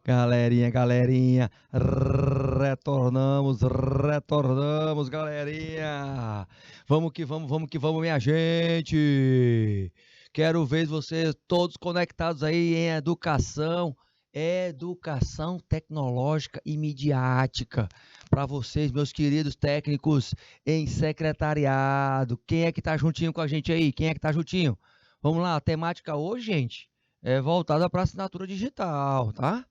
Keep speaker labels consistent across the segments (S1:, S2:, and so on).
S1: Galerinha, retornamos, galerinha. Vamos que vamos, minha gente. Quero ver vocês todos conectados aí em educação tecnológica e midiática. Para vocês, meus queridos técnicos em secretariado. Quem é que tá juntinho com a gente aí? Quem é que tá juntinho? Vamos lá, a temática hoje, gente, é voltada para assinatura digital, tá?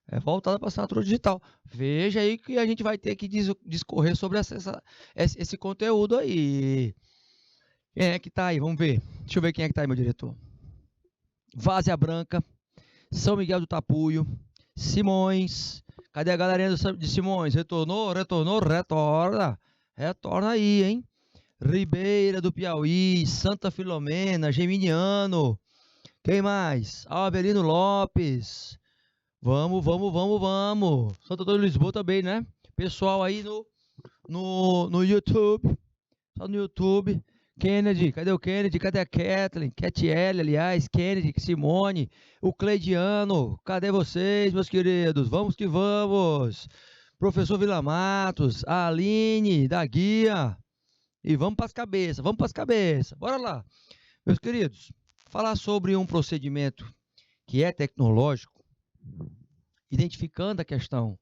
S1: É voltada para a assinatura digital. Veja aí que a gente vai ter que discorrer sobre esse conteúdo aí. Quem é que tá aí? Vamos ver. Deixa eu ver quem é que tá aí, meu diretor. Várzea Branca, São Miguel do Tapuio, Simões. Cadê a galerinha de Simões? Retorna. Retorna aí, hein? Ribeira do Piauí, Santa Filomena, Geminiano. Quem mais? Albelino Lopes. Vamos. Santo Antônio de Lisboa também, né? Pessoal aí no YouTube. Só no YouTube. Kennedy, cadê o Kennedy? Cadê a Kathleen? Catiele, aliás, Kennedy, Simone, o Cleidiano. Cadê vocês, meus queridos? Vamos que vamos. Professor Vila Matos, a Aline, da Guia. E vamos para as cabeças. Bora lá. Meus queridos, falar sobre um procedimento que é tecnológico, identificando a questão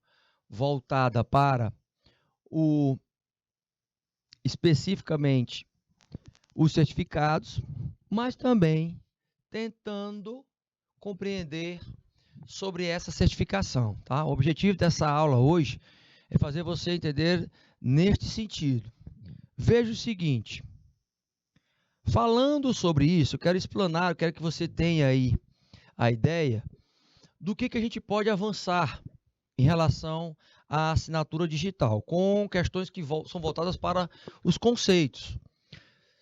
S1: voltada para especificamente os certificados, mas também tentando compreender sobre essa certificação, tá? O objetivo dessa aula hoje é fazer você entender neste sentido. Veja o seguinte, falando sobre isso, eu quero que você tenha aí a ideia do que a gente pode avançar em relação à assinatura digital, com questões que são voltadas para os conceitos.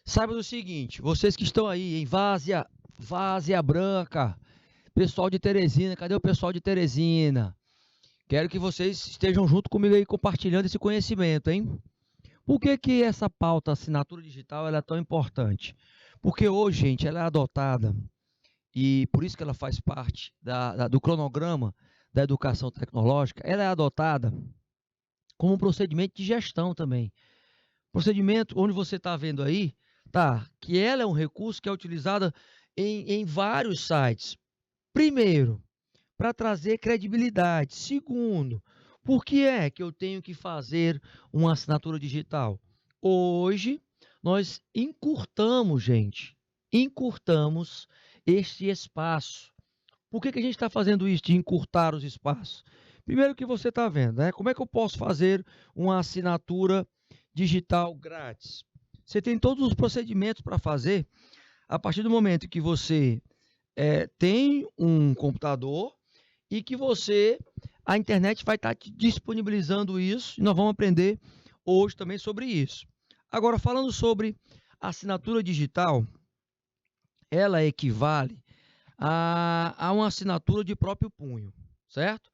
S1: Saiba do seguinte, vocês que estão aí em Várzea Branca, pessoal de Teresina, cadê o pessoal de Teresina? Quero que vocês estejam junto comigo aí compartilhando esse conhecimento, hein? Por que essa pauta assinatura digital ela é tão importante? Porque hoje, gente, ela é adotada e por isso que ela faz parte do cronograma da educação tecnológica, ela é adotada como um procedimento de gestão também. Procedimento onde você está vendo aí, que ela é um recurso que é utilizado em vários sites. Primeiro, para trazer credibilidade. Segundo, por que é que eu tenho que fazer uma assinatura digital? Hoje, nós encurtamos este espaço. Por que a gente está fazendo isso, de encurtar os espaços? Primeiro que você está vendo, né? Como é que eu posso fazer uma assinatura digital grátis? Você tem todos os procedimentos para fazer a partir do momento que você tem um computador e que a internet vai estar te disponibilizando isso, e nós vamos aprender hoje também sobre isso. Agora, falando sobre assinatura digital, ela equivale a uma assinatura de próprio punho, certo?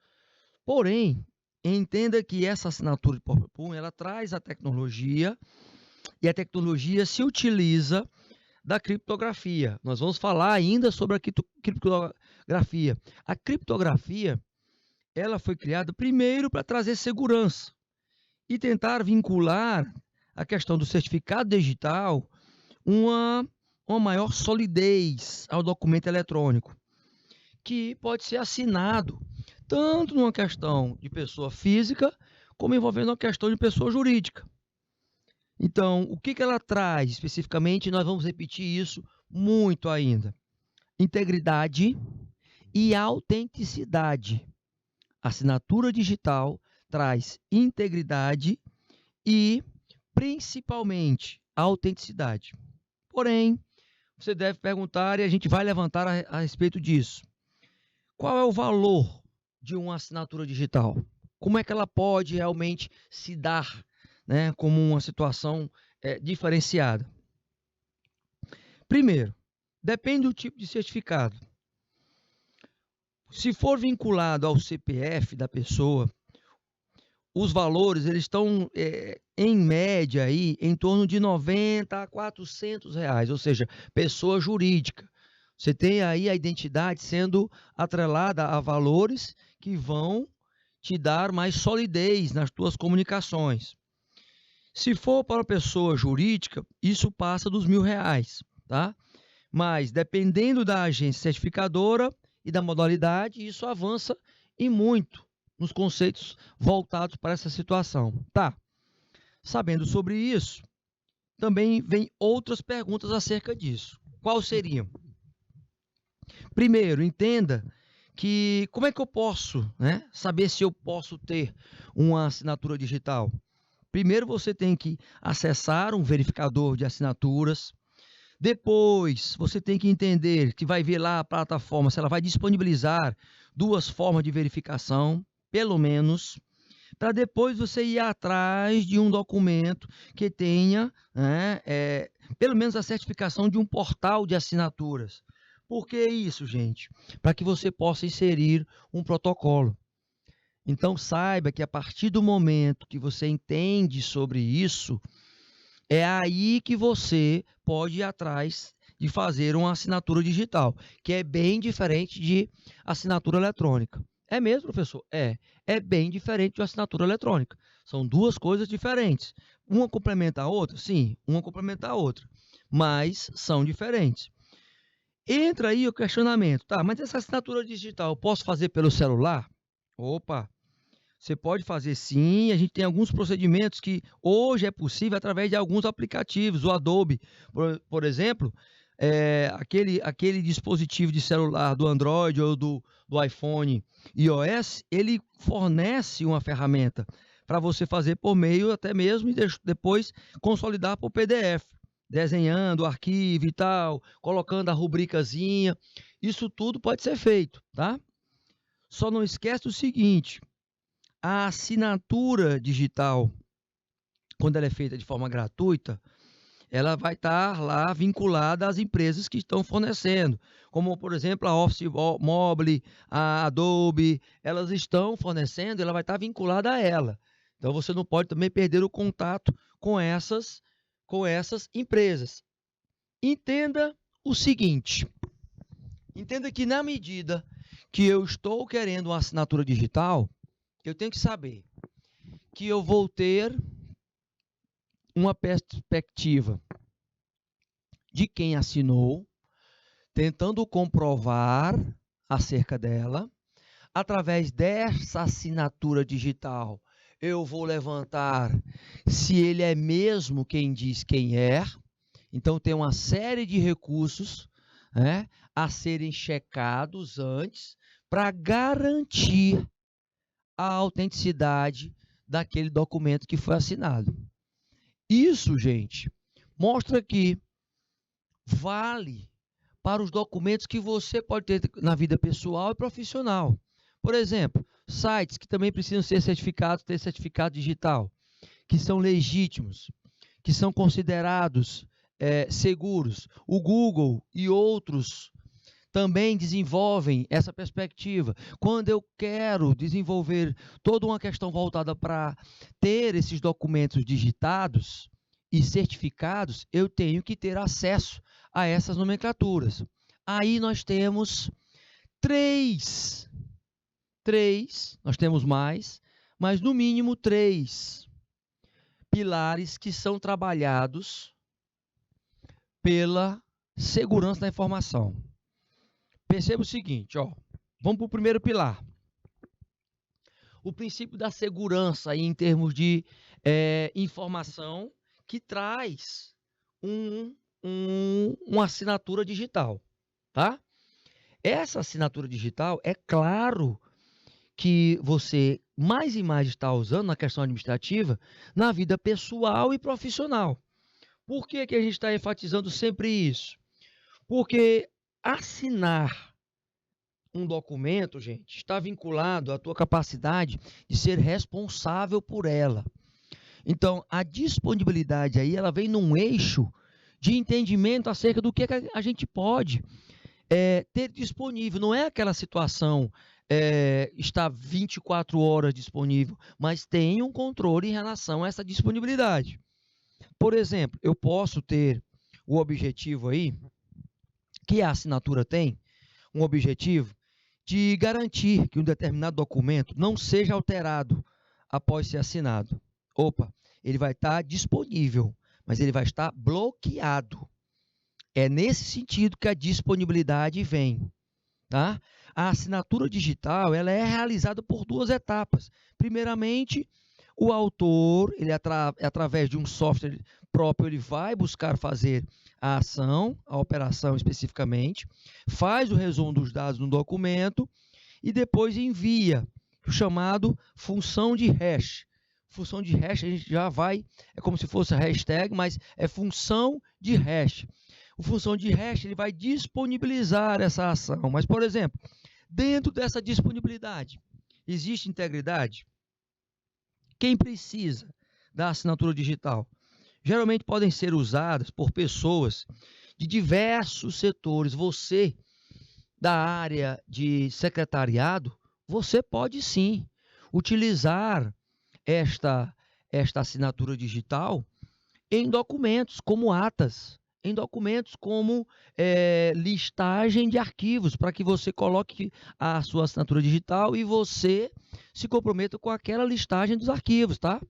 S1: Porém, entenda que essa assinatura de próprio punho, ela traz a tecnologia, e a tecnologia se utiliza da criptografia. Nós vamos falar ainda sobre a criptografia. A criptografia, ela foi criada primeiro para trazer segurança e tentar vincular a questão do certificado digital uma maior solidez ao documento eletrônico, que pode ser assinado tanto numa questão de pessoa física, como envolvendo uma questão de pessoa jurídica. Então, o que ela traz especificamente? Nós vamos repetir isso muito ainda. Integridade e autenticidade. A assinatura digital traz integridade e, principalmente, autenticidade. Porém, você deve perguntar, e a gente vai levantar a respeito disso. Qual é o valor de uma assinatura digital? Como é que ela pode realmente se dar, né, como uma situação diferenciada? Primeiro, depende do tipo de certificado. Se for vinculado ao CPF da pessoa, os valores eles estão em média aí em torno de 90 a 400 reais, ou seja, pessoa jurídica. Você tem aí a identidade sendo atrelada a valores que vão te dar mais solidez nas tuas comunicações. Se for para a pessoa jurídica, isso passa dos R$ 1.000, tá? Mas, dependendo da agência certificadora e da modalidade, isso avança e muito nos conceitos voltados para essa situação. Tá? Sabendo sobre isso, também vem outras perguntas acerca disso. Quais seriam? Primeiro, entenda que como é que eu posso, saber se eu posso ter uma assinatura digital? Primeiro, você tem que acessar um verificador de assinaturas. Depois, você tem que entender que vai ver lá a plataforma, se ela vai disponibilizar 2 formas de verificação, pelo menos, para depois você ir atrás de um documento que tenha, pelo menos a certificação de um portal de assinaturas. Por que isso, gente? Para que você possa inserir um protocolo. Então, saiba que a partir do momento que você entende sobre isso, é aí que você pode ir atrás de fazer uma assinatura digital, que é bem diferente de assinatura eletrônica. É mesmo, professor? É bem diferente de assinatura eletrônica. São 2 coisas diferentes. Uma complementa a outra? Sim, uma complementa a outra, mas são diferentes. Entra aí o questionamento, tá? Mas essa assinatura digital eu posso fazer pelo celular? Opa! Você pode fazer sim, a gente tem alguns procedimentos que hoje é possível através de alguns aplicativos. O Adobe, por exemplo, aquele dispositivo de celular do Android ou do iPhone iOS, ele fornece uma ferramenta para você fazer por meio até mesmo e depois consolidar por PDF, desenhando o arquivo e tal, colocando a rubricazinha. Isso tudo pode ser feito, tá? Só não esquece o seguinte: a assinatura digital, quando ela é feita de forma gratuita, ela vai estar lá vinculada às empresas que estão fornecendo, como, por exemplo, a Office Mobile, a Adobe, elas estão fornecendo, ela vai estar vinculada a ela. Então, você não pode também perder o contato com essas empresas. Entenda o seguinte, entenda que na medida que eu estou querendo uma assinatura digital, eu tenho que saber que eu vou ter uma perspectiva de quem assinou, tentando comprovar acerca dela. Através dessa assinatura digital, eu vou levantar se ele é mesmo quem diz quem é. Então, tem uma série de recursos a serem checados antes para garantir a autenticidade daquele documento que foi assinado. Isso, gente, mostra que vale para os documentos que você pode ter na vida pessoal e profissional. Por exemplo, sites que também precisam ser certificados, ter certificado digital, que são legítimos, que são considerados seguros. O Google e outros também desenvolvem essa perspectiva. Quando eu quero desenvolver toda uma questão voltada para ter esses documentos digitados e certificados, eu tenho que ter acesso a essas nomenclaturas. Aí nós temos três, nós temos mais, mas no mínimo 3 pilares que são trabalhados pela segurança da informação. Perceba o seguinte, vamos para o primeiro pilar. O princípio da segurança em termos de informação que traz uma assinatura digital, tá? Essa assinatura digital, é claro que você mais e mais está usando na questão administrativa, na vida pessoal e profissional. Por que a gente está enfatizando sempre isso? Porque assinar um documento, gente, está vinculado à tua capacidade de ser responsável por ela. Então, a disponibilidade aí, ela vem num eixo de entendimento acerca do que a gente pode ter disponível. Não é aquela situação está 24 horas disponível, mas tem um controle em relação a essa disponibilidade. Por exemplo, eu posso ter o objetivo aí, que a assinatura tem, um objetivo de garantir que um determinado documento não seja alterado após ser assinado. Opa, ele vai estar disponível, mas ele vai estar bloqueado. É nesse sentido que a disponibilidade vem. Tá? A assinatura digital ela é realizada por duas etapas. Primeiramente, o autor, ele através de um software próprio, ele vai buscar fazer a ação, a operação especificamente, faz o resumo dos dados no documento e depois envia o chamado função de hash. Função de hash a gente já vai, é como se fosse a hashtag, mas é função de hash. O função de hash ele vai disponibilizar essa ação. Mas, por exemplo, dentro dessa disponibilidade, existe integridade? Quem precisa da assinatura digital? Geralmente podem ser usadas por pessoas de diversos setores. Você, da área de secretariado, você pode sim utilizar esta assinatura digital em documentos como atas, em documentos como listagem de arquivos, para que você coloque a sua assinatura digital e você se comprometa com aquela listagem dos arquivos, tá?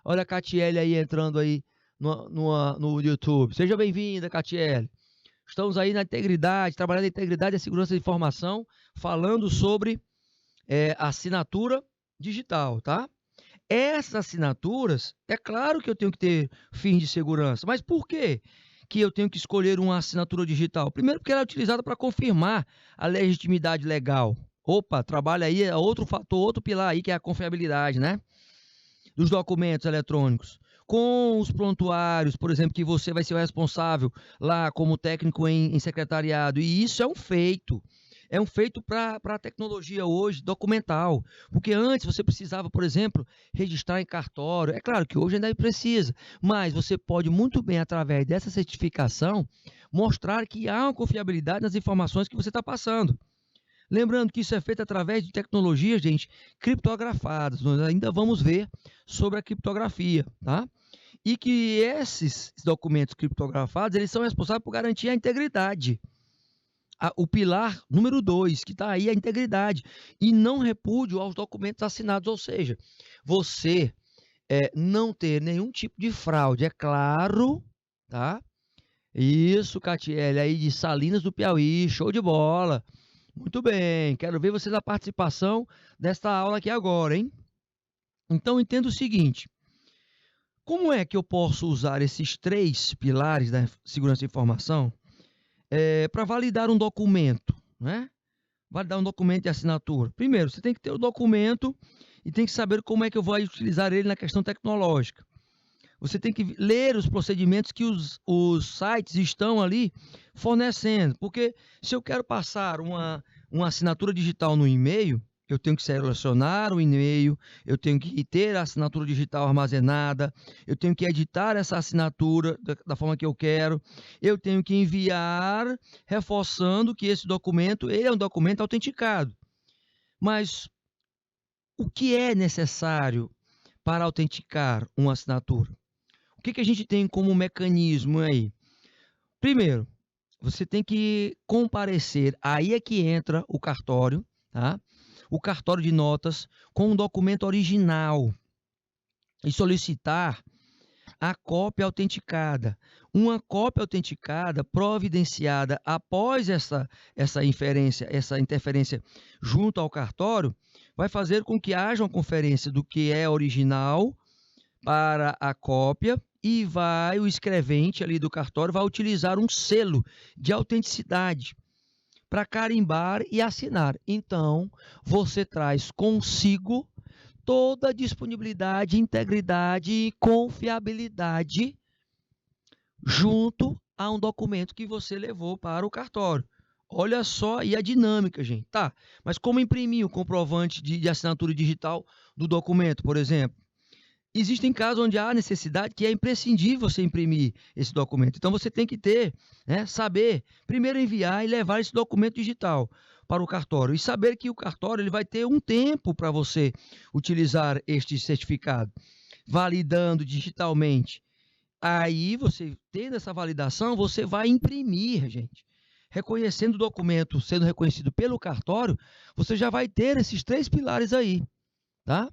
S1: Olha a Catiele aí entrando aí no YouTube. Seja bem-vinda, Catiele. Estamos aí na integridade, trabalhando na integridade e segurança de informação, falando sobre assinatura digital, tá? Essas assinaturas, é claro que eu tenho que ter fins de segurança, mas por quê que eu tenho que escolher uma assinatura digital? Primeiro porque ela é utilizada para confirmar a legitimidade legal. Opa, trabalha aí, é outro fator, outro pilar aí que é a confiabilidade, né? Dos documentos eletrônicos. Com os prontuários, por exemplo, que você vai ser o responsável lá como técnico em secretariado, e isso é um feito. É um feito para a tecnologia hoje, documental. Porque antes você precisava, por exemplo, registrar em cartório. É claro que hoje ainda precisa, mas você pode muito bem, através dessa certificação, mostrar que há uma confiabilidade nas informações que você está passando. Lembrando que isso é feito através de tecnologias, gente, criptografadas. Nós ainda vamos ver sobre a criptografia, tá? E que esses documentos criptografados, eles são responsáveis por garantir a integridade. O pilar número 2, que está aí, a integridade. E não repúdio aos documentos assinados, ou seja, você não ter nenhum tipo de fraude, é claro, tá? Isso, Catiele, aí de Salinas do Piauí, show de bola. Muito bem, quero ver você na participação desta aula aqui agora, hein? Então, entenda o seguinte, como é que eu posso usar esses 3 pilares da segurança de informação para validar um documento, né? Validar um documento de assinatura. Primeiro, você tem que ter o documento e tem que saber como é que eu vou utilizar ele na questão tecnológica. Você tem que ler os procedimentos que os sites estão ali fornecendo. Porque se eu quero passar uma assinatura digital no e-mail, eu tenho que selecionar o e-mail, eu tenho que ter a assinatura digital armazenada, eu tenho que editar essa assinatura da forma que eu quero, eu tenho que enviar, reforçando que esse documento ele é um documento autenticado. Mas o que é necessário para autenticar uma assinatura? O que a gente tem como mecanismo aí? Primeiro, você tem que comparecer, aí é que entra o cartório, tá? O cartório de notas com um documento original e solicitar a cópia autenticada. Uma cópia autenticada providenciada após essa interferência junto ao cartório, vai fazer com que haja uma conferência do que é original para a cópia e o escrevente ali do cartório vai utilizar um selo de autenticidade para carimbar e assinar. Então, você traz consigo toda a disponibilidade, integridade e confiabilidade junto a um documento que você levou para o cartório. Olha só, e a dinâmica, gente. Tá, mas como imprimir o comprovante de assinatura digital do documento, por exemplo? Existem casos onde há necessidade que é imprescindível você imprimir esse documento. Então, você tem que saber, primeiro enviar e levar esse documento digital para o cartório. E saber que o cartório ele vai ter um tempo para você utilizar este certificado, validando digitalmente. Aí, você tendo essa validação, você vai imprimir, gente. reconhecendo o documento, sendo reconhecido pelo cartório, você já vai ter esses 3 pilares aí, tá?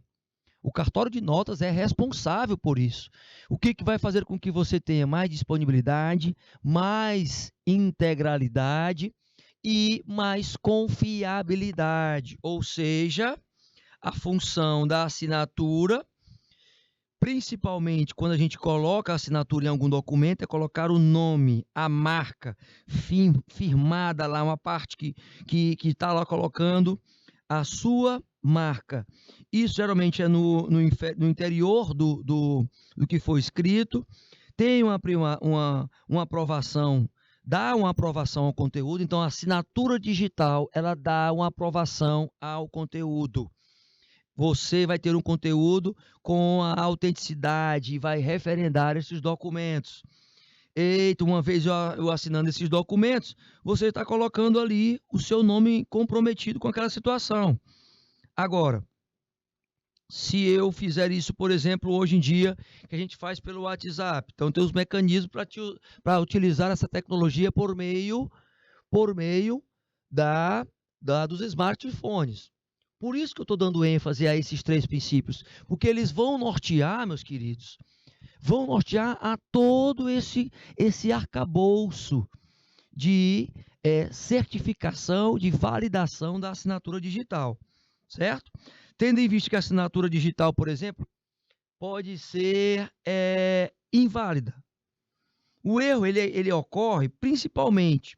S1: O cartório de notas é responsável por isso. O que vai fazer com que você tenha mais disponibilidade, mais integralidade e mais confiabilidade, ou seja, a função da assinatura, principalmente quando a gente coloca a assinatura em algum documento, é colocar o nome, a marca firmada lá, uma parte que está lá colocando a sua marca. Isso geralmente é no interior do que foi escrito. Tem uma aprovação, dá uma aprovação ao conteúdo. Então, a assinatura digital, ela dá uma aprovação ao conteúdo. Você vai ter um conteúdo com a autenticidade e vai referendar esses documentos. Eita, uma vez eu assinando esses documentos, você está colocando ali o seu nome comprometido com aquela situação. Agora, se eu fizer isso, por exemplo, hoje em dia, que a gente faz pelo WhatsApp, então tem os mecanismos para utilizar essa tecnologia por meio dos smartphones. Por isso que eu estou dando ênfase a esses 3 princípios, porque eles vão nortear, meus queridos, vão nortear a todo esse arcabouço de certificação, de validação da assinatura digital, certo? Tendo em vista que a assinatura digital, por exemplo, pode ser inválida. O erro ele ocorre principalmente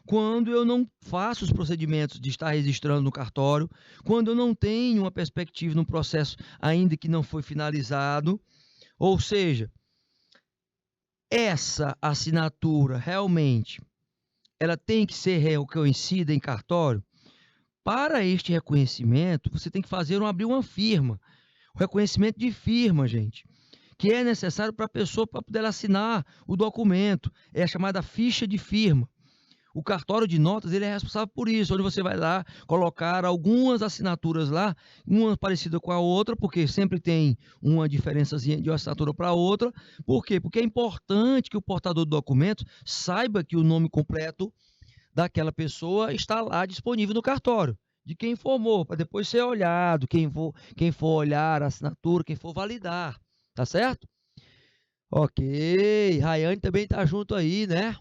S1: quando eu não faço os procedimentos de estar registrando no cartório, quando eu não tenho uma perspectiva no processo ainda que não foi finalizado, ou seja, essa assinatura realmente ela tem que ser reconhecida em cartório. Para este reconhecimento, você tem que abrir uma firma, o reconhecimento de firma, gente, que é necessário para a pessoa para poder assinar o documento, é a chamada ficha de firma. O cartório de notas ele é responsável por isso, onde você vai lá colocar algumas assinaturas lá, uma parecida com a outra, porque sempre tem uma diferençazinha de uma assinatura para outra. Por quê? Porque é importante que o portador do documento saiba que o nome completo daquela pessoa está lá disponível no cartório, de quem informou, para depois ser olhado, quem for olhar a assinatura, quem for validar, tá certo? Ok, Rayane também está junto aí, né?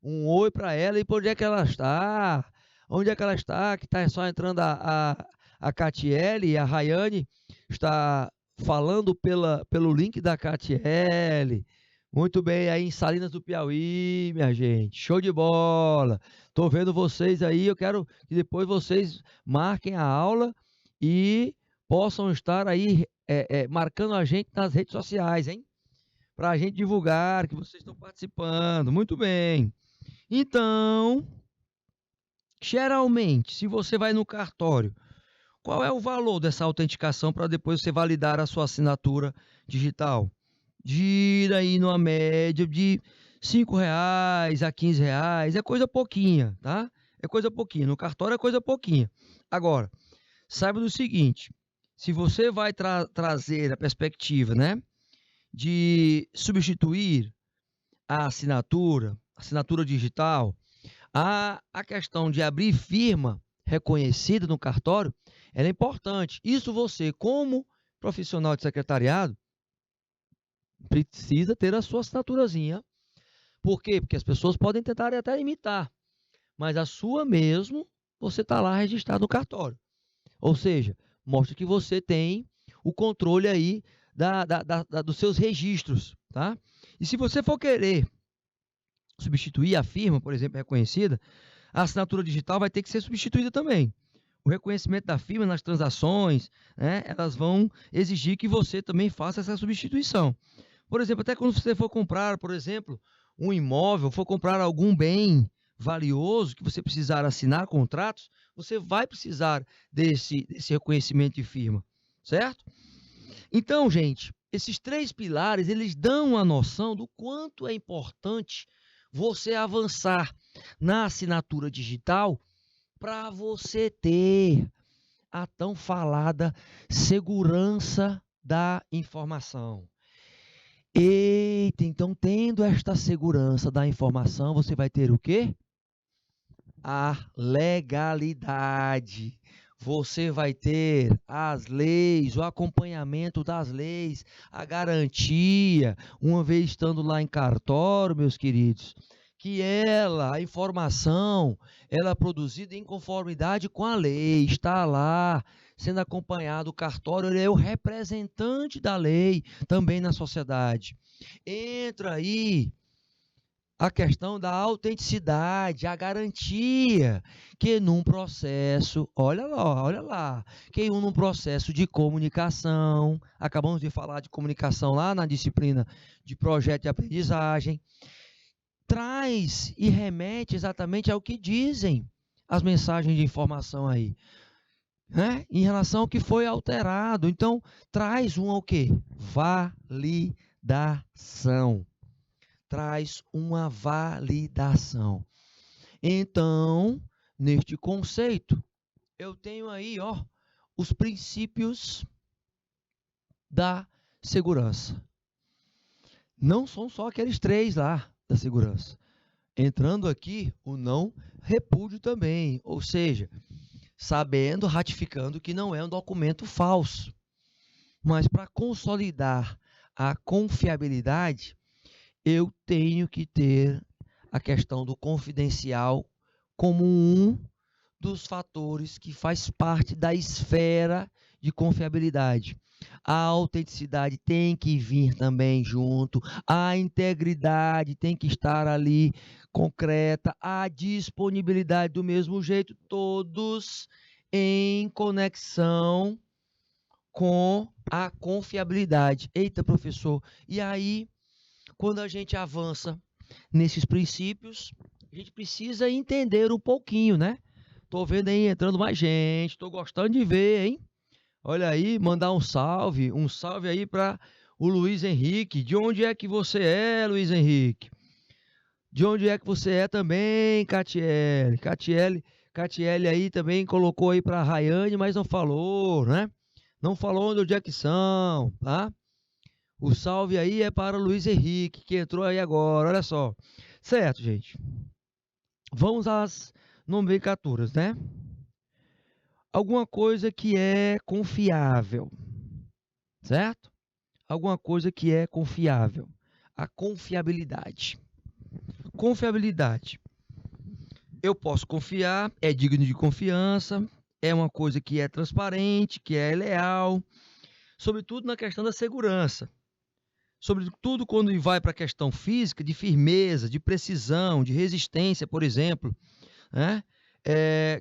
S1: Um oi para ela. E por onde é que ela está? Onde é que ela está? Que está só entrando a Catiele e a Rayane está falando pelo link da Catiele. Muito bem, aí em Salinas do Piauí, minha gente. Show de bola. Estou vendo vocês aí. Eu quero que depois vocês marquem a aula e possam estar aí marcando a gente nas redes sociais, hein? Para a gente divulgar que vocês estão participando. Muito bem. Então, geralmente, se você vai no cartório, qual é o valor dessa autenticação para depois você validar a sua assinatura digital? Gira aí numa média de R$ 5 a R$ 15, é coisa pouquinha, tá? É coisa pouquinha. No cartório é coisa pouquinha. Agora, saiba do seguinte, se você vai trazer a perspectiva, né, de substituir a assinatura digital, a questão de abrir firma reconhecida no cartório, ela é importante. Isso você, como profissional de secretariado, precisa ter a sua assinaturazinha. Por quê? Porque as pessoas podem tentar até imitar, mas a sua mesmo, você está lá registrado no cartório. Ou seja, mostra que você tem o controle aí dos seus registros, tá? E se você for querer substituir a firma, por exemplo, reconhecida, a assinatura digital vai ter que ser substituída também. O reconhecimento da firma nas transações, né, elas vão exigir que você também faça essa substituição. Por exemplo, até quando você for comprar, por exemplo, um imóvel, for comprar algum bem valioso que você precisar assinar contratos, você vai precisar desse reconhecimento de firma, certo? Então, gente, esses 3 pilares, eles dão a noção do quanto é importante você avançar na assinatura digital para você ter a tão falada segurança da informação. Eita, então tendo esta segurança da informação, você vai ter o quê? a legalidade. Você vai ter as leis, o acompanhamento das leis, a garantia, uma vez estando lá em cartório, meus queridos, que a informação, ela é produzida em conformidade com a lei, está lá, sendo acompanhado, o cartório ele é o representante da lei também na sociedade. Entra aí a questão da autenticidade, a garantia que num processo, olha lá, que num processo de comunicação, acabamos de falar de comunicação lá na disciplina de projeto de aprendizagem, traz e remete exatamente ao que dizem as mensagens de informação aí, né? Em relação ao que foi alterado. Então, traz o quê? Validação. Traz uma validação. Então, neste conceito, eu tenho aí, os princípios da segurança. Não são só aqueles 3 lá da segurança. Entrando aqui o não repúdio também, ou seja, sabendo, ratificando que não é um documento falso. Mas para consolidar a confiabilidade, eu tenho que ter a questão do confidencial como um dos fatores que faz parte da esfera de confiabilidade. A autenticidade tem que vir também junto, a integridade tem que estar ali concreta, a disponibilidade do mesmo jeito, todos em conexão com a confiabilidade. Eita, professor, e aí, quando a gente avança nesses princípios, a gente precisa entender um pouquinho, né? Tô vendo aí entrando mais gente, tô gostando de ver, hein? Olha aí, mandar um salve aí para o Luiz Henrique. De onde é que você é, Luiz Henrique? De onde é que você é também, Catiele? Catiele aí também colocou aí para Rayane, mas não falou, né? Não falou onde é que são, tá? O salve aí é para o Luiz Henrique, que entrou aí agora, olha só. Certo, gente. Vamos às nomenclaturas, né? Alguma coisa que é confiável, certo? Alguma coisa que é confiável. A confiabilidade. Confiabilidade. Eu posso confiar, é digno de confiança, é uma coisa que é transparente, que é leal, sobretudo na questão da segurança. Sobretudo quando vai para a questão física, de firmeza, de precisão, de resistência, por exemplo, né?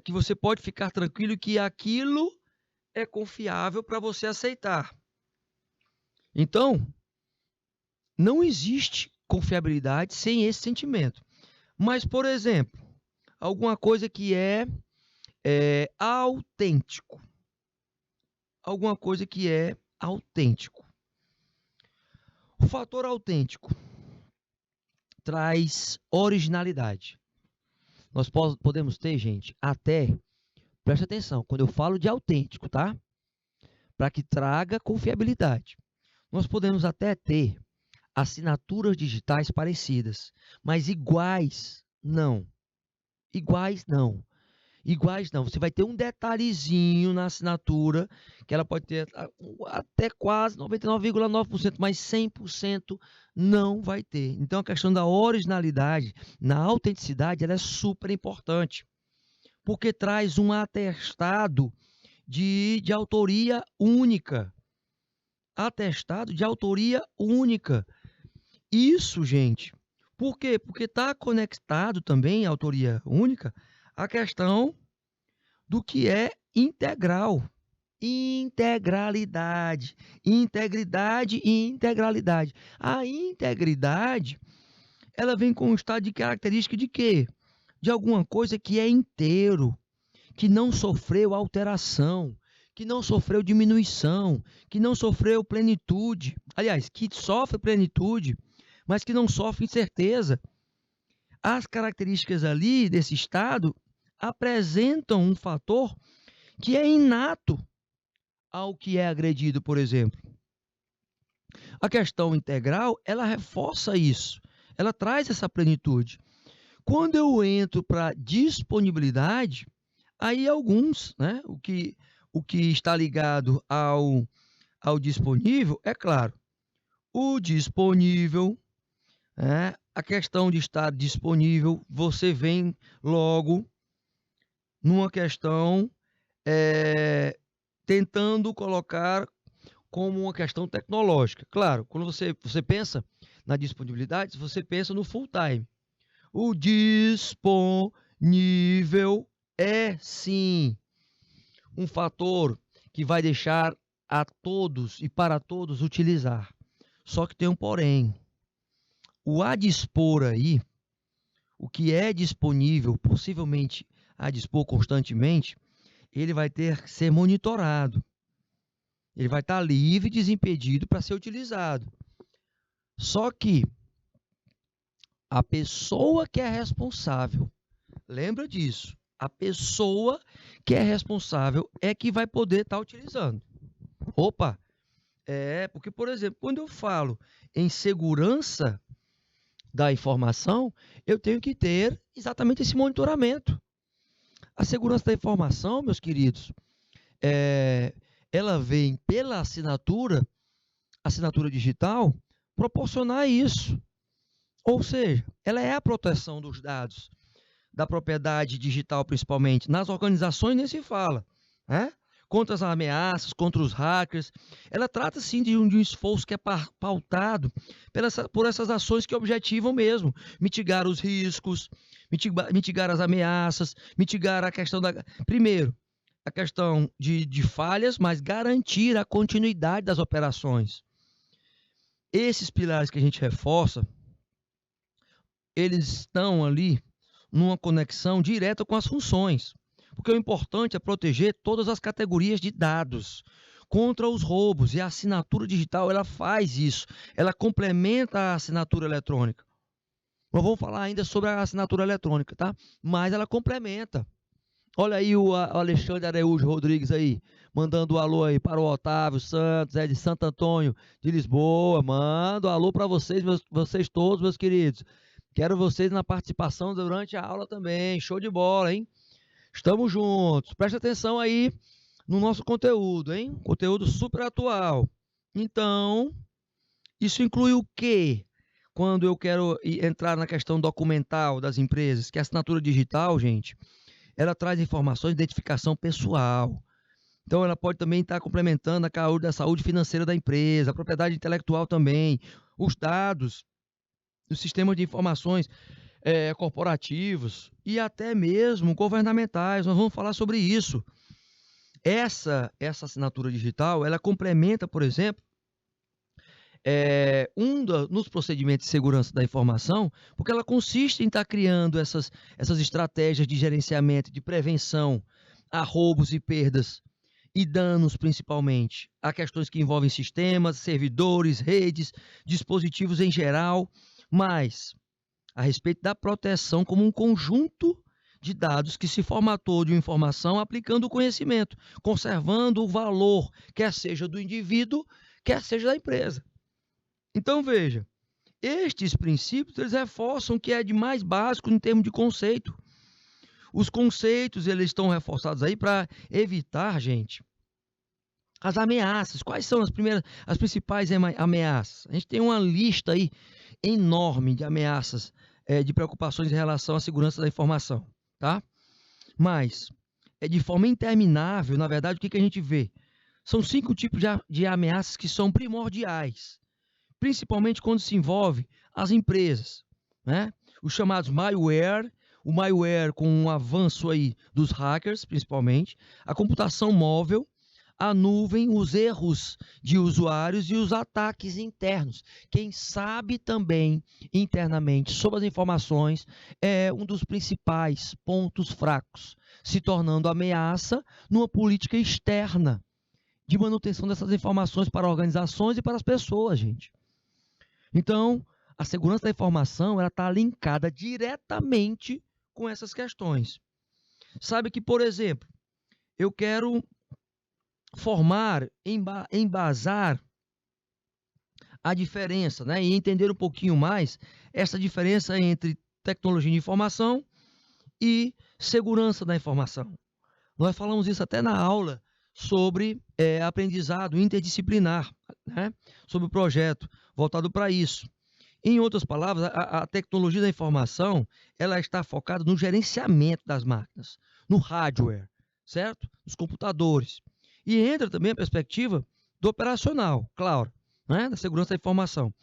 S1: Que você pode ficar tranquilo que aquilo é confiável para você aceitar. Então, não existe confiabilidade sem esse sentimento. Mas, por exemplo, alguma coisa que é autêntico. Alguma coisa que é autêntico. O fator autêntico traz originalidade. Nós podemos ter, gente, até, presta atenção, quando eu falo de autêntico, tá? Para que traga confiabilidade. Nós podemos até ter assinaturas digitais parecidas, mas iguais não. Iguais não. Iguais não. Você vai ter um detalhezinho na assinatura, que ela pode ter até quase 99,9%, mas 100% não vai ter. Então, a questão da originalidade, na autenticidade, ela é super importante, porque traz um atestado de autoria única. Atestado de autoria única. Isso, gente, por quê? Porque está conectado também, a autoria única, a questão do que é integral. Integralidade. Integridade e integralidade. A integridade, ela vem com um estado de característica de quê? De alguma coisa que é inteiro, que não sofreu alteração, que não sofreu diminuição, que não sofreu plenitude. Aliás, que sofre plenitude, mas que não sofre incerteza. As características ali desse estado apresentam um fator que é inato ao que é agredido, por exemplo. A questão integral, ela reforça isso, ela traz essa plenitude. Quando eu entro para disponibilidade, aí alguns, né? O que está ligado ao disponível, é claro, o disponível, né? A questão de estar disponível, você vem logo numa questão tentando colocar como uma questão tecnológica. Claro, quando você pensa na disponibilidade, você pensa no full time. O disponível é sim um fator que vai deixar a todos e para todos utilizar. Só que tem um porém. O a dispor aí, o que é disponível, possivelmente a dispor constantemente, ele vai ter que ser monitorado. Ele vai estar livre e desimpedido para ser utilizado. Só que a pessoa que é responsável, lembra disso, a pessoa que é responsável é que vai poder estar utilizando. Opa, porque, por exemplo, quando eu falo em segurança da informação, eu tenho que ter exatamente esse monitoramento. A segurança da informação, meus queridos, ela vem pela assinatura digital, proporcionar isso. Ou seja, ela é a proteção dos dados, da propriedade digital principalmente. Nas organizações nem se fala, né? Contra as ameaças, contra os hackers. Ela trata sim de um esforço que é pautado por essas ações que objetivam mesmo mitigar os riscos, mitigar as ameaças, mitigar a questão primeiro, a questão de falhas, mas garantir a continuidade das operações. Esses pilares que a gente reforça, eles estão ali numa conexão direta com as funções. Porque o importante é proteger todas as categorias de dados contra os roubos. E a assinatura digital, ela faz isso. Ela complementa a assinatura eletrônica. Nós vamos falar ainda sobre a assinatura eletrônica, tá? Mas ela complementa. Olha aí o Alexandre Araújo Rodrigues aí, mandando um alô aí para o Otávio Santos, de Santo Antônio de Lisboa. Mando um alô para vocês todos, meus queridos. Quero vocês na participação durante a aula também. Show de bola, hein? Estamos juntos. Preste atenção aí no nosso conteúdo, hein? Conteúdo super atual. Então, isso inclui o quê? Quando eu quero entrar na questão documental das empresas, que a assinatura digital, gente, ela traz informações de identificação pessoal. Então, ela pode também estar complementando a saúde financeira da empresa, a propriedade intelectual também, os dados, os sistemas de informações corporativos e até mesmo governamentais. Nós vamos falar sobre isso. Essa assinatura digital, ela complementa, por exemplo, nos procedimentos de segurança da informação, porque ela consiste em estar criando essas estratégias de gerenciamento, de prevenção a roubos e perdas e danos, principalmente, a questões que envolvem sistemas, servidores, redes, dispositivos em geral, mas a respeito da proteção como um conjunto de dados que se formatou de uma informação aplicando o conhecimento, conservando o valor, quer seja do indivíduo, quer seja da empresa. Então, veja, estes princípios eles reforçam o que é de mais básico em termos de conceito. Os conceitos eles estão reforçados aí para evitar, gente, as ameaças. Quais são as principais ameaças? A gente tem uma lista aí enorme de ameaças, de preocupações em relação à segurança da informação, tá? Mas, de forma interminável, na verdade, o que a gente vê? São 5 tipos de ameaças que são primordiais, principalmente quando se envolve as empresas, né? Os chamados malware, o malware com um avanço aí dos hackers, principalmente, a computação móvel, a nuvem, os erros de usuários e os ataques internos. Quem sabe também internamente sobre as informações é um dos principais pontos fracos, se tornando ameaça numa política externa de manutenção dessas informações para organizações e para as pessoas, gente. Então, a segurança da informação ela está linkada diretamente com essas questões. Sabe que, por exemplo, eu quero formar, embasar a diferença, né? E entender um pouquinho mais essa diferença entre tecnologia de informação e segurança da informação. Nós falamos isso até na aula sobre aprendizado interdisciplinar, né? Sobre o projeto voltado para isso. Em outras palavras, a tecnologia da informação, ela está focada no gerenciamento das máquinas, no hardware, certo? Nos computadores. E entra também a perspectiva do operacional, claro, né? Da segurança da informação.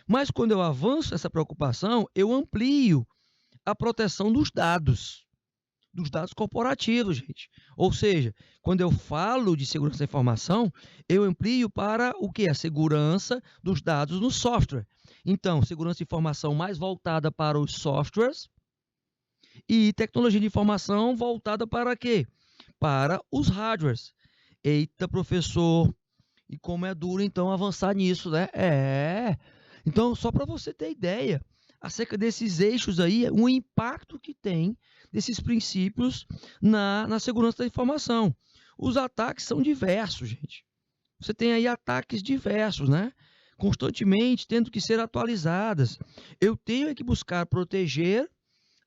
S1: Mas quando eu avanço essa preocupação, eu amplio a proteção dos dados corporativos, gente. Ou seja, quando eu falo de segurança da informação, eu amplio para o que? A segurança dos dados no software. Então, segurança de informação mais voltada para os softwares e tecnologia de informação voltada para quê? Para os hardwares. Eita, professor, e como é duro então avançar nisso, né? Então, só para você ter ideia acerca desses eixos aí, o impacto que tem desses princípios na segurança da informação. Os ataques são diversos, gente. Você tem aí ataques diversos, né? Constantemente tendo que ser atualizadas. Eu tenho que buscar proteger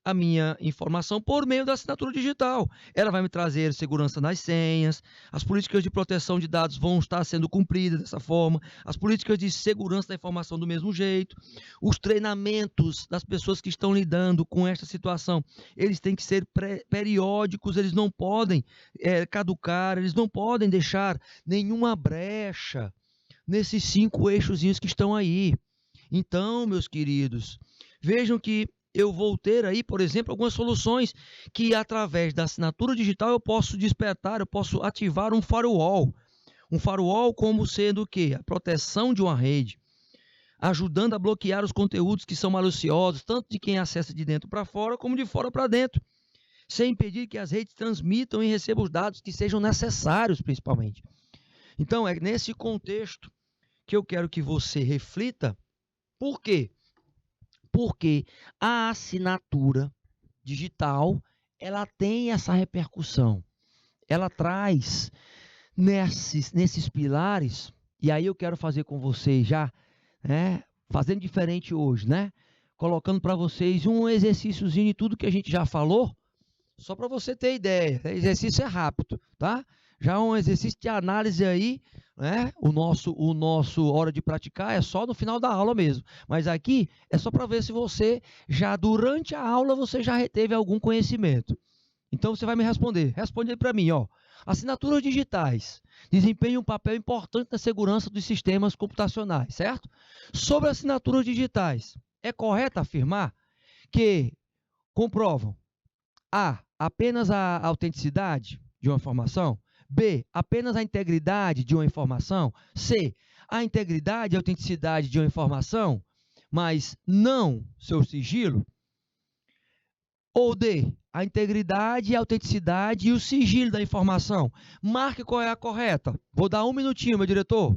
S1: a minha informação por meio da assinatura digital. Ela vai me trazer segurança nas senhas, as políticas de proteção de dados vão estar sendo cumpridas dessa forma, as políticas de segurança da informação do mesmo jeito, os treinamentos das pessoas que estão lidando com esta situação, eles têm que ser periódicos, eles não podem caducar, eles não podem deixar nenhuma brecha nesses 5 eixozinhos que estão aí. Então, meus queridos, vejam que eu vou ter aí, por exemplo, algumas soluções que através da assinatura digital eu posso despertar, eu posso ativar um firewall. Um firewall como sendo o quê? A proteção de uma rede, ajudando a bloquear os conteúdos que são maliciosos, tanto de quem acessa de dentro para fora, como de fora para dentro, sem impedir que as redes transmitam e recebam os dados que sejam necessários, principalmente. Então, é nesse contexto que eu quero que você reflita. Por quê? Porque a assinatura digital, ela tem essa repercussão. Ela traz nesses pilares, e aí eu quero fazer com vocês já, né, fazendo diferente hoje, né? Colocando para vocês um exercíciozinho de tudo que a gente já falou, só para você ter ideia. O exercício é rápido, tá? Já um exercício de análise aí, né? O nosso hora de praticar é só no final da aula mesmo. Mas aqui é só para ver se você já durante a aula você já reteve algum conhecimento. Então você vai me responder. Responde aí para mim, ó. Assinaturas digitais desempenham um papel importante na segurança dos sistemas computacionais, certo? Sobre assinaturas digitais, é correto afirmar que comprovam A, apenas a autenticidade de uma informação. B, apenas a integridade de uma informação. C, a integridade e autenticidade de uma informação, mas não seu sigilo. Ou D, a integridade, a autenticidade e o sigilo da informação. Marque qual é a correta. Vou dar 1 minutinho, meu diretor.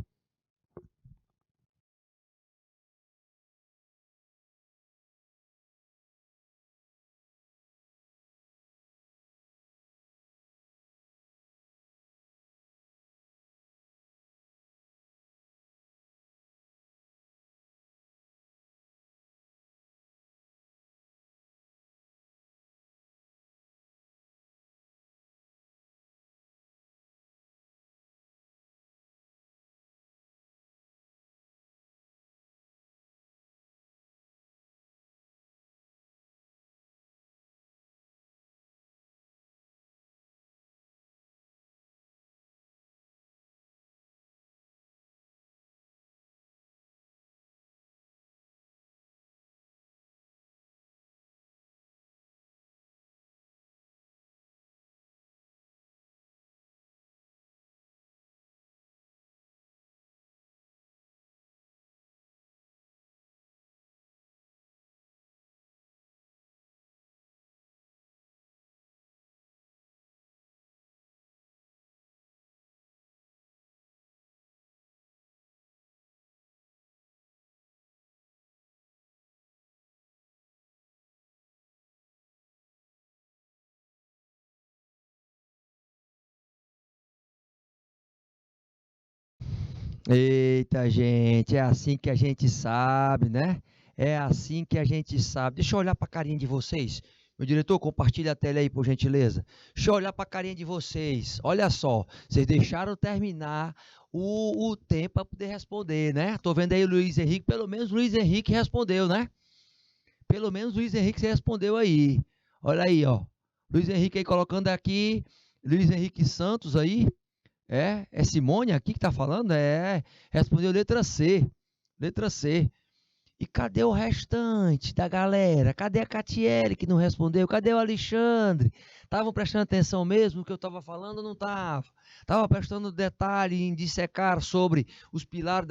S1: Eita, gente, é assim que a gente sabe, né? É assim que a gente sabe. Deixa eu olhar para a carinha de vocês. Meu diretor, compartilha a tela aí, por gentileza. Deixa eu olhar para a carinha de vocês. Olha só, vocês deixaram terminar o tempo para poder responder, né? Tô vendo aí o Luiz Henrique, pelo menos o Luiz Henrique respondeu, né? Pelo menos o Luiz Henrique você respondeu aí. Olha aí, ó. Luiz Henrique aí colocando aqui. Luiz Henrique Santos aí. É Simone aqui que tá falando? Respondeu letra C. Letra C. E cadê o restante da galera? Cadê a Catiele que não respondeu? Cadê o Alexandre? Estavam prestando atenção mesmo no que eu estava falando ou não estava? Estava prestando detalhe em dissecar sobre os pilares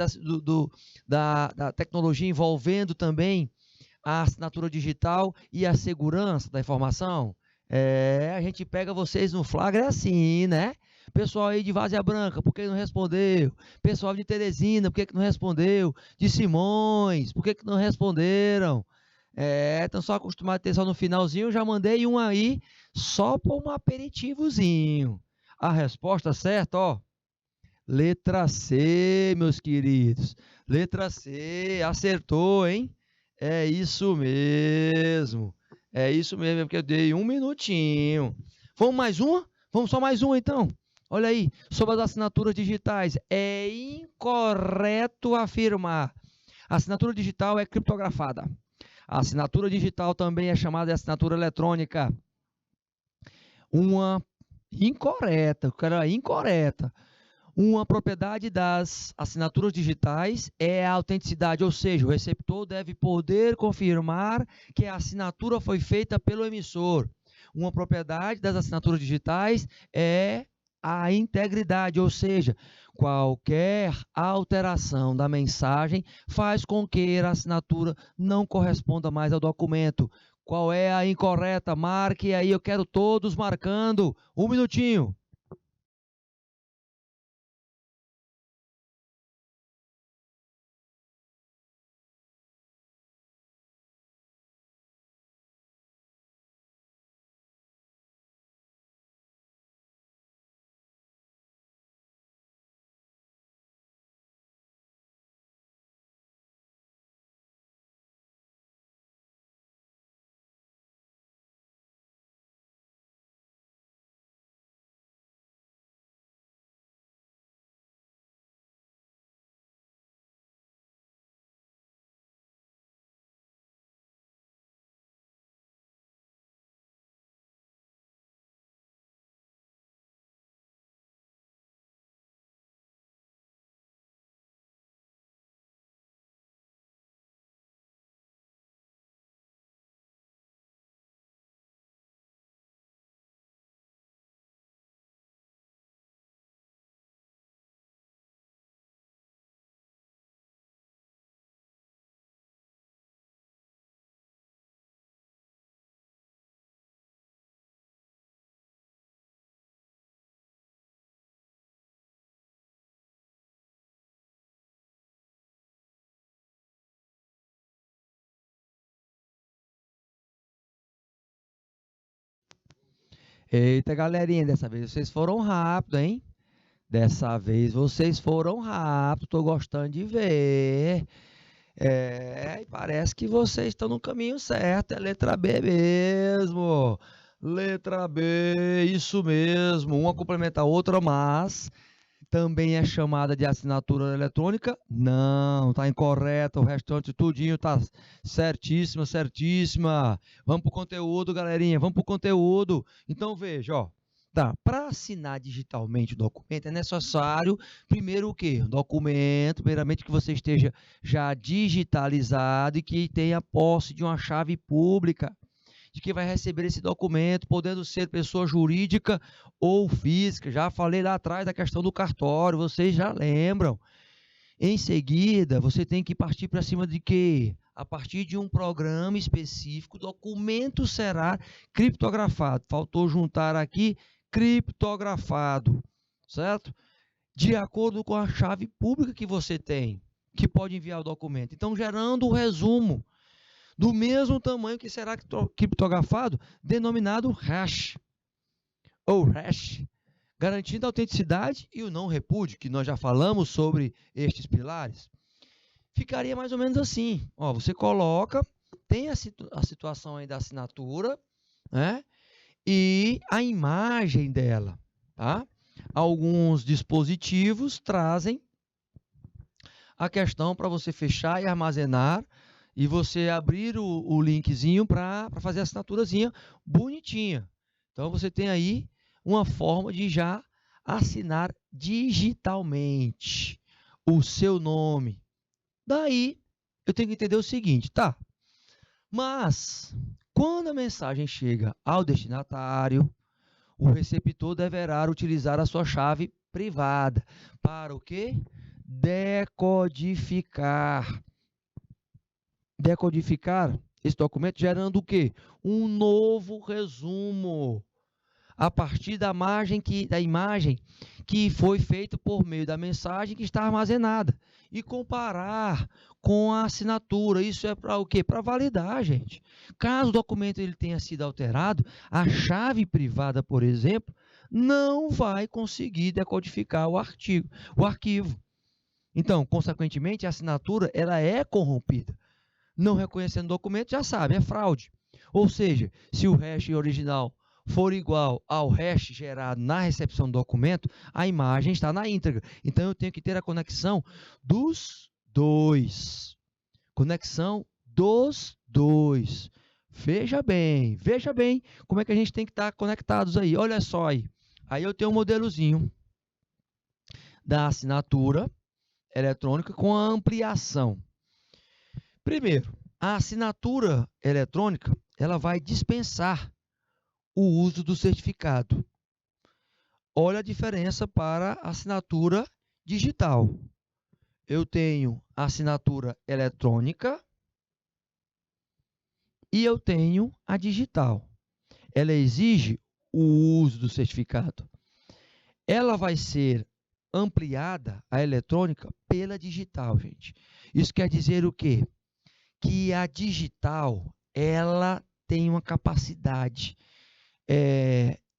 S1: da tecnologia envolvendo também a assinatura digital e a segurança da informação? A gente pega vocês no flagra assim, né? Pessoal aí de Várzea Branca, por que não respondeu? Pessoal de Teresina, por que não respondeu? De Simões, por que não responderam? Estão só acostumados a ter só no finalzinho, já mandei um aí, só por um aperitivozinho. A resposta certa, ó, letra C, meus queridos. Letra C, acertou, hein? É isso mesmo. É isso mesmo, porque eu dei um minutinho. Vamos mais uma? Vamos só mais uma então? Olha aí, sobre as assinaturas digitais. É incorreto afirmar. A assinatura digital é criptografada. A assinatura digital também é chamada de assinatura eletrônica. Uma incorreta, cara, incorreta. Uma propriedade das assinaturas digitais é a autenticidade, ou seja, o receptor deve poder confirmar que a assinatura foi feita pelo emissor. Uma propriedade das assinaturas digitais é a integridade, ou seja, qualquer alteração da mensagem faz com que a assinatura não corresponda mais ao documento. Qual é a incorreta? Marque aí, eu quero todos marcando. Um minutinho. Eita, galerinha, dessa vez vocês foram rápido, hein? Dessa vez vocês foram rápido, tô gostando de ver. E parece que vocês estão no caminho certo, é letra B mesmo. Letra B, isso mesmo. Uma complementa a outra, mas também é chamada de assinatura eletrônica? Não, está incorreta. O restante tudinho está certíssima, certíssima. Vamos para o conteúdo, galerinha. Vamos para o conteúdo. Então, veja, ó. Tá, para assinar digitalmente o documento é necessário, primeiro o quê? Um documento, primeiramente que você esteja já digitalizado e que tenha posse de uma chave pública de quem vai receber esse documento, podendo ser pessoa jurídica ou física. Já falei lá atrás da questão do cartório, vocês já lembram. Em seguida, você tem que partir para cima de quê? A partir de um programa específico, o documento será criptografado. Faltou juntar aqui criptografado, certo? De acordo com a chave pública que você tem, que pode enviar o documento. Então, gerando o resumo do mesmo tamanho que será criptografado, denominado hash, ou hash, garantindo a autenticidade e o não repúdio, que nós já falamos sobre estes pilares. ficaria mais ou menos assim. Ó, você coloca, tem a situação aí da assinatura, né? E a imagem dela, tá? Alguns dispositivos trazem a questão para você fechar e armazenar e você abrir o linkzinho para fazer a assinaturazinha bonitinha. Então, você tem aí uma forma de já assinar digitalmente o seu nome. Daí, eu tenho que entender o seguinte, tá? Mas, quando a mensagem chega ao destinatário, o receptor deverá utilizar a sua chave privada para o quê? Decodificar. Decodificar esse documento gerando o quê? Um novo resumo a partir da imagem que foi feita por meio da mensagem que está armazenada e comparar com a assinatura. Isso é para o quê? Para validar, gente. Caso o documento ele tenha sido alterado, a chave privada, por exemplo, não vai conseguir decodificar o arquivo. Então, consequentemente, a assinatura ela é corrompida. Não reconhecendo o documento, já sabe, é fraude. Ou seja, se o hash original for igual ao hash gerado na recepção do documento, a imagem está na íntegra. Então, eu tenho que ter a conexão dos dois. Conexão dos dois. Veja bem como é que a gente tem que estar conectados aí. Olha só aí. Aí eu tenho um modelozinho da assinatura eletrônica com a ampliação. Primeiro, a assinatura eletrônica ela vai dispensar o uso do certificado. Olha a diferença para a assinatura digital. Eu tenho a assinatura eletrônica e eu tenho a digital. Ela exige o uso do certificado. Ela vai ser ampliada, a eletrônica, pela digital, gente. Isso quer dizer o quê? Que a digital ela tem uma capacidade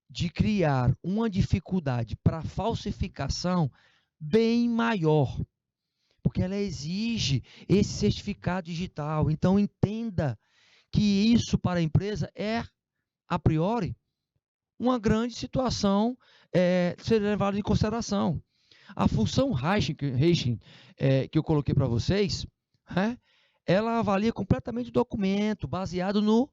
S1: de criar uma dificuldade para falsificação bem maior, porque ela exige esse certificado digital. Então, entenda que isso para a empresa é, a priori, uma grande situação ser levada em consideração. A função hashing que eu coloquei para vocês, ela avalia completamente o documento, baseado no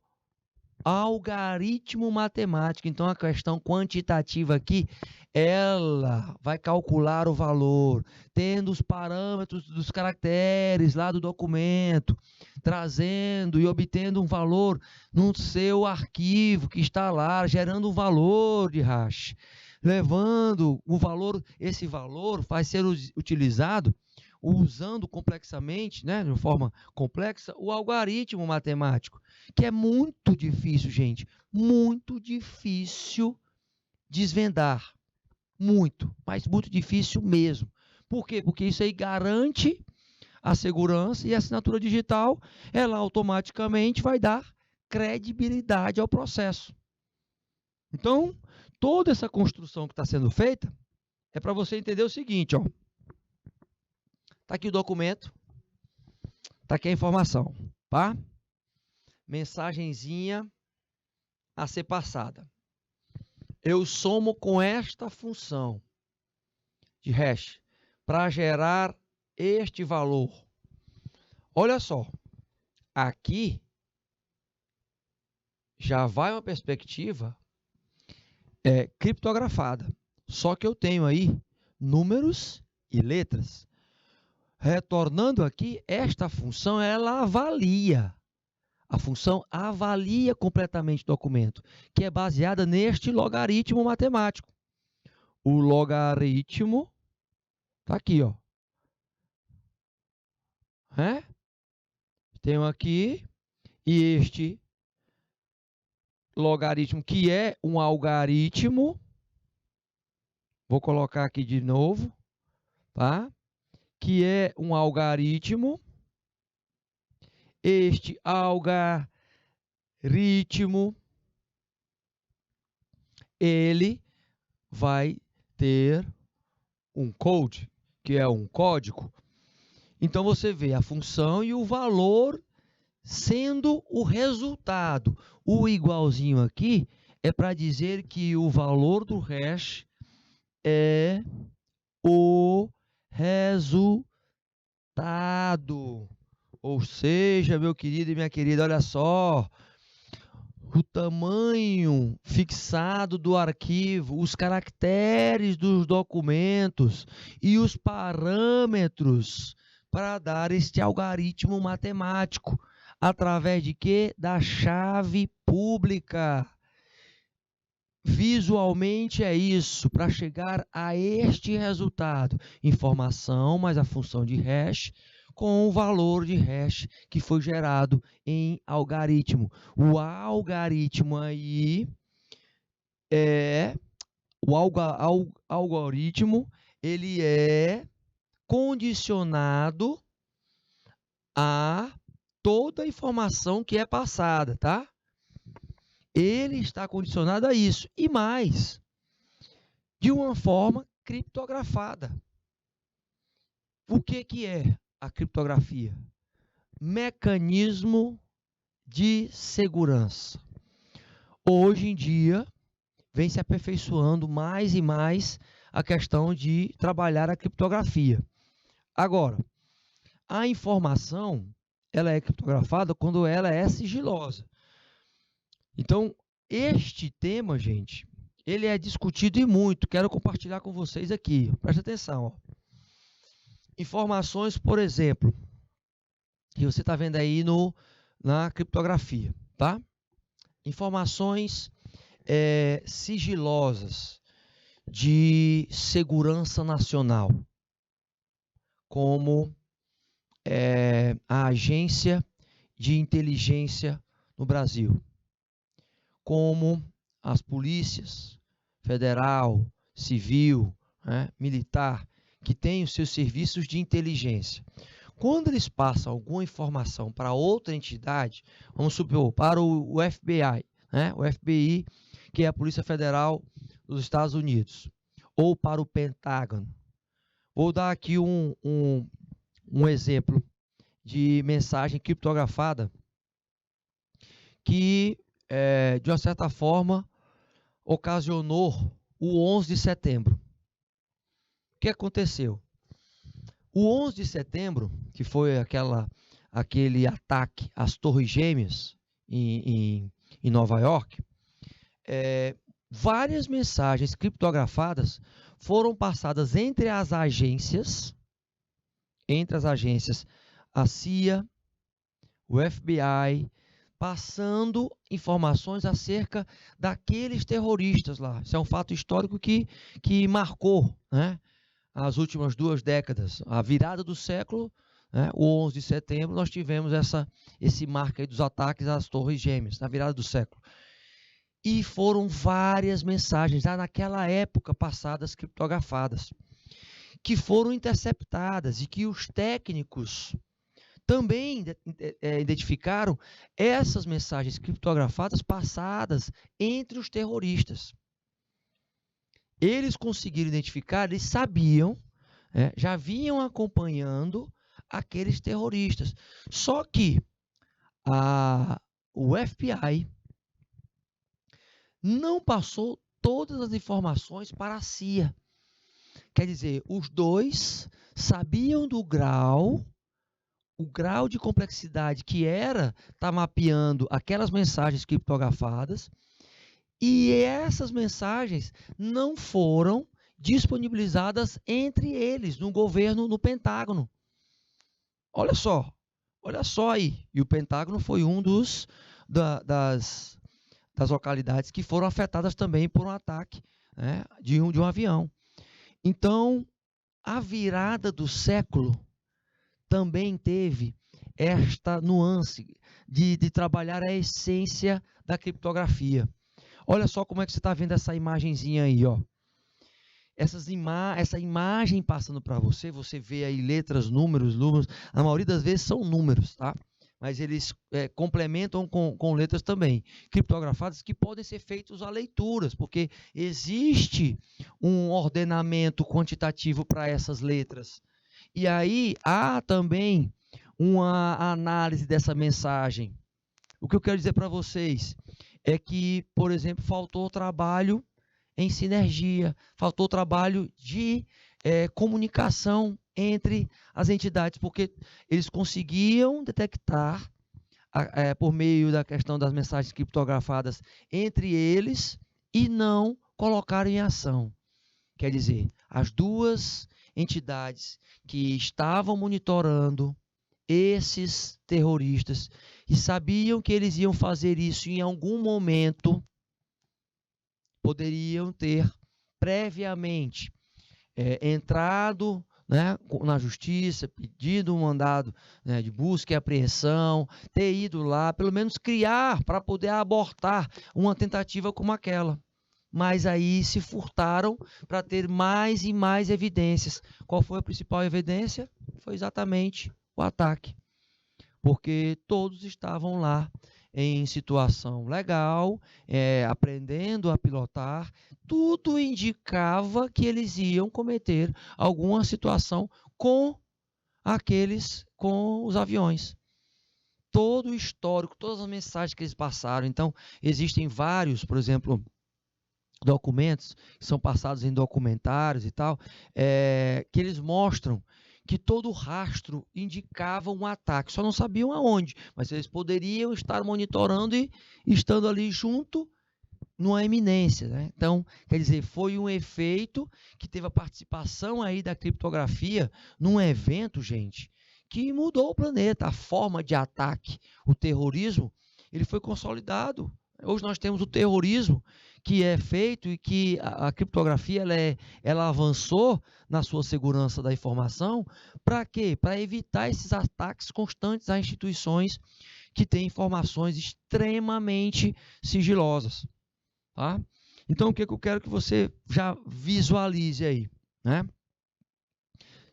S1: algoritmo matemático. Então, a questão quantitativa aqui, ela vai calcular o valor, tendo os parâmetros dos caracteres lá do documento, trazendo e obtendo um valor no seu arquivo que está lá, gerando um valor de hash. Levando o valor, esse valor vai ser utilizado usando complexamente, né, de forma complexa, o algoritmo matemático, que é muito difícil, gente, muito difícil desvendar, muito, mas muito difícil mesmo. Por quê? Porque isso aí garante a segurança e a assinatura digital, ela automaticamente vai dar credibilidade ao processo. Então, toda essa construção que está sendo feita é para você entender o seguinte, ó. Está aqui o documento, está aqui a informação, tá? Mensagenzinha a ser passada. Eu somo com esta função de hash para gerar este valor. Olha só, aqui já vai uma perspectiva criptografada, só que eu tenho aí números e letras. Retornando aqui, esta função ela avalia. A função avalia completamente o documento, que é baseada neste logaritmo matemático. O logaritmo está aqui, ó. Tenho aqui e este logaritmo que é um algoritmo. Vou colocar aqui de novo, tá? Que é um algoritmo. Este algoritmo ele vai ter um code, que é um código, Então você vê a função e o valor sendo o resultado. O igualzinho aqui é para dizer que o valor do hash é o resultado. Ou seja, meu querido e minha querida, olha só, o tamanho fixado do arquivo, os caracteres dos documentos e os parâmetros para dar este algoritmo matemático. Através de quê? Da chave pública. Visualmente é isso, para chegar a este resultado. Informação mais a função de hash com o valor de hash que foi gerado em algoritmo. O algoritmo aí é algoritmo, ele é condicionado a toda a informação que é passada, tá? Ele está condicionado a isso. E mais, de uma forma criptografada. O que é a criptografia? Mecanismo de segurança. Hoje em dia, vem se aperfeiçoando mais e mais a questão de trabalhar a criptografia. Agora, a informação, ela é criptografada quando ela é sigilosa. Então, este tema, gente, ele é discutido e muito. Quero compartilhar com vocês aqui. Presta atenção. Ó. Informações, por exemplo, que você está vendo aí na criptografia, tá? Informações sigilosas de segurança nacional, como a agência de inteligência no Brasil, como as polícias federal, civil, militar, que têm os seus serviços de inteligência. Quando eles passam alguma informação para outra entidade, vamos supor, para o FBI, o FBI, que é a Polícia Federal dos Estados Unidos, ou para o Pentágono. Vou dar aqui um exemplo de mensagem criptografada que, de uma certa forma, ocasionou o 11 de setembro. O que aconteceu? O 11 de setembro, que foi aquele ataque às Torres Gêmeas em Nova York, várias mensagens criptografadas foram passadas entre as agências, a CIA, o FBI, passando informações acerca daqueles terroristas lá. Isso é um fato histórico que marcou, as últimas 2 décadas. A virada do século, o 11 de setembro, nós tivemos esse marco aí dos ataques às Torres Gêmeas, na virada do século. E foram várias mensagens, já naquela época passadas, criptografadas, que foram interceptadas e que os técnicos também identificaram essas mensagens criptografadas passadas entre os terroristas. Eles conseguiram identificar, eles sabiam, já vinham acompanhando aqueles terroristas. Só que o FBI não passou todas as informações para a CIA. Quer dizer, os dois sabiam do grau de complexidade que era estar mapeando aquelas mensagens criptografadas, e essas mensagens não foram disponibilizadas entre eles, no governo, no Pentágono. Olha só aí. E o Pentágono foi um das localidades que foram afetadas também por um ataque de um avião. Então, a virada do século também teve esta nuance de trabalhar a essência da criptografia. Olha só como é que você está vendo essa imagenzinha aí, ó. Essa imagem passando para você vê aí letras, números, a maioria das vezes são números, tá? Mas eles complementam com letras também, criptografadas, que podem ser feitos a leituras, porque existe um ordenamento quantitativo para essas letras. E aí há também uma análise dessa mensagem. O que eu quero dizer para vocês é que, por exemplo, faltou trabalho em sinergia, faltou trabalho de comunicação entre as entidades, porque eles conseguiam detectar, por meio da questão das mensagens criptografadas entre eles, e não colocaram em ação. Quer dizer, as duas entidades que estavam monitorando esses terroristas e sabiam que eles iam fazer isso em algum momento, poderiam ter previamente entrado, né, na justiça, pedido um mandado, né, de busca e apreensão, ter ido lá, pelo menos criar para poder abortar uma tentativa como aquela. Mas aí se furtaram para ter mais e mais evidências. Qual foi a principal evidência? Foi exatamente o ataque. Porque todos estavam lá em situação legal, aprendendo a pilotar, tudo indicava que eles iam cometer alguma situação com com os aviões. Todo o histórico, todas as mensagens que eles passaram. Então, existem vários, por exemplo, documentos que são passados em documentários e tal, que eles mostram que todo o rastro indicava um ataque, só não sabiam aonde, mas eles poderiam estar monitorando e estando ali junto numa eminência, né? Então, quer dizer, foi um efeito que teve a participação aí da criptografia num evento, gente, que mudou o planeta, a forma de ataque, o terrorismo, ele foi consolidado. Hoje nós temos o terrorismo que é feito e que a criptografia ela avançou na sua segurança da informação. Para quê? Para evitar esses ataques constantes a instituições que têm informações extremamente sigilosas. Tá? Então, o que eu quero que você já visualize aí, né?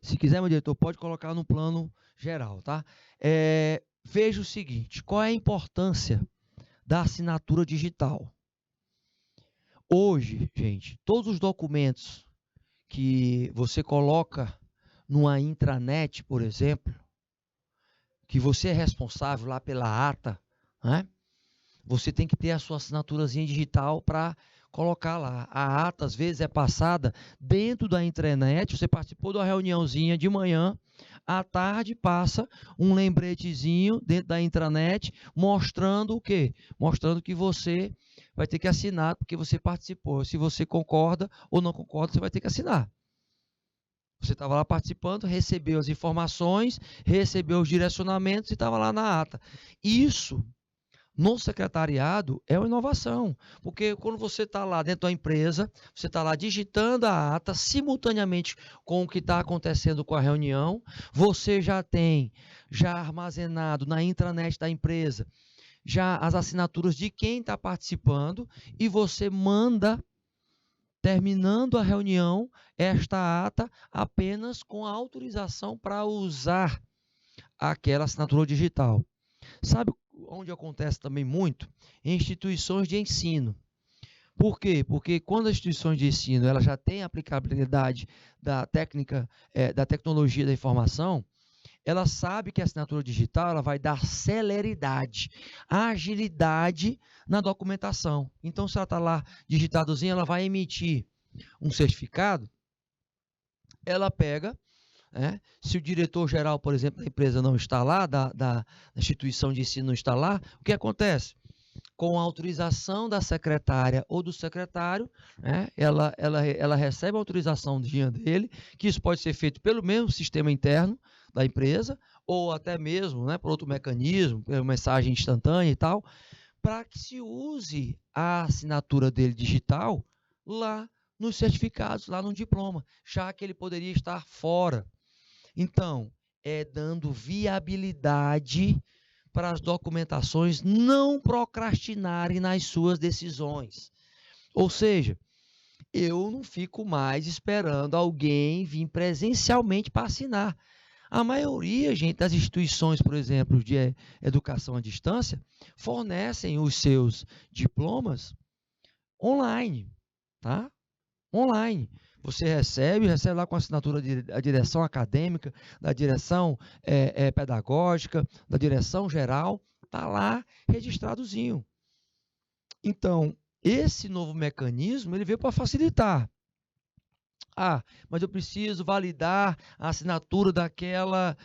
S1: Se quiser, meu diretor, pode colocar no plano geral, tá? Veja o seguinte, qual é a importância da assinatura digital? Hoje, gente, todos os documentos que você coloca numa intranet, por exemplo, que você é responsável lá pela ata, né? Você tem que ter a sua assinaturazinha digital para colocar lá. A ata, às vezes, é passada dentro da intranet. Você participou de uma reuniãozinha de manhã, à tarde passa um lembretezinho dentro da intranet, mostrando o quê? Mostrando que você vai ter que assinar, porque você participou. Se você concorda ou não concorda, você vai ter que assinar. Você estava lá participando, recebeu as informações, recebeu os direcionamentos e estava lá na ata. Isso no secretariado é uma inovação, porque quando você está lá dentro da empresa, você está lá digitando a ata simultaneamente com o que está acontecendo com a reunião, você já tem armazenado na intranet da empresa já as assinaturas de quem está participando e você manda, terminando a reunião, esta ata apenas com a autorização para usar aquela assinatura digital. Sabe onde acontece também muito? Em instituições de ensino. Por quê? Porque quando as instituições de ensino ela já têm aplicabilidade da técnica, da tecnologia da informação, ela sabe que a assinatura digital ela vai dar celeridade, agilidade na documentação. Então, se ela está lá digitadozinha, ela vai emitir um certificado, ela pega, se o diretor-geral, por exemplo, da empresa não está lá, da instituição de ensino não está lá, o que acontece? Com a autorização da secretária ou do secretário, ela recebe a autorização dele, que isso pode ser feito pelo mesmo sistema interno da empresa, ou até mesmo por outro mecanismo, por mensagem instantânea e tal, para que se use a assinatura dele digital lá nos certificados, lá no diploma, já que ele poderia estar fora. Então, dando viabilidade para as documentações não procrastinarem nas suas decisões. Ou seja, eu não fico mais esperando alguém vir presencialmente para assinar. A maioria, gente, das instituições, por exemplo, de educação à distância, fornecem os seus diplomas online, tá? Online. Você recebe lá com a assinatura da direção acadêmica, da direção pedagógica, da direção geral, está lá registradozinho. Então, esse novo mecanismo, ele veio para facilitar. Ah, mas eu preciso validar a assinatura daquela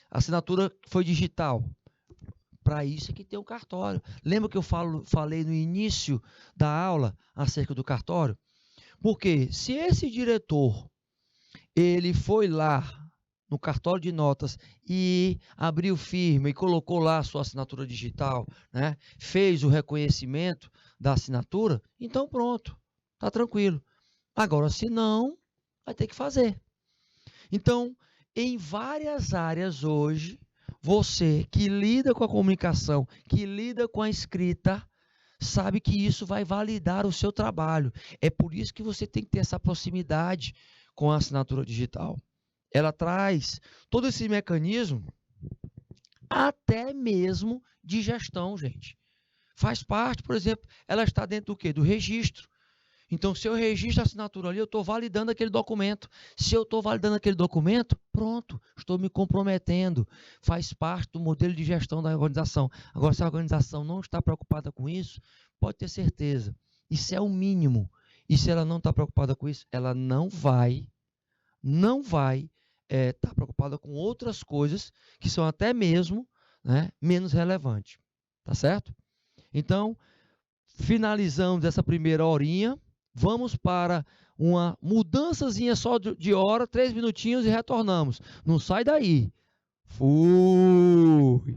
S1: assinatura que foi digital. Para isso é que tem o cartório. Lembra que eu falei no início da aula acerca do cartório? Porque se esse diretor, ele foi lá no cartório de notas e abriu firma e colocou lá a sua assinatura digital, né? Fez o reconhecimento da assinatura, então pronto, está tranquilo. Agora, se não, vai ter que fazer. Então, em várias áreas hoje, você que lida com a comunicação, que lida com a escrita, sabe que isso vai validar o seu trabalho. É por isso que você tem que ter essa proximidade com a assinatura digital. Ela traz todo esse mecanismo, até mesmo de gestão, gente. Faz parte, por exemplo, ela está dentro do quê? Do registro. Então, se eu registro a assinatura ali, eu estou validando aquele documento. Se eu estou validando aquele documento, pronto, estou me comprometendo. Faz parte do modelo de gestão da organização. Agora, se a organização não está preocupada com isso, pode ter certeza. Isso é o mínimo. E se ela não está preocupada com isso, ela não vai estar preocupada com outras coisas que são até mesmo, né, menos relevantes. Tá certo? Então, finalizamos essa primeira horinha. Vamos para uma mudançazinha só de hora, 3 minutinhos e retornamos. Não sai daí. Fui!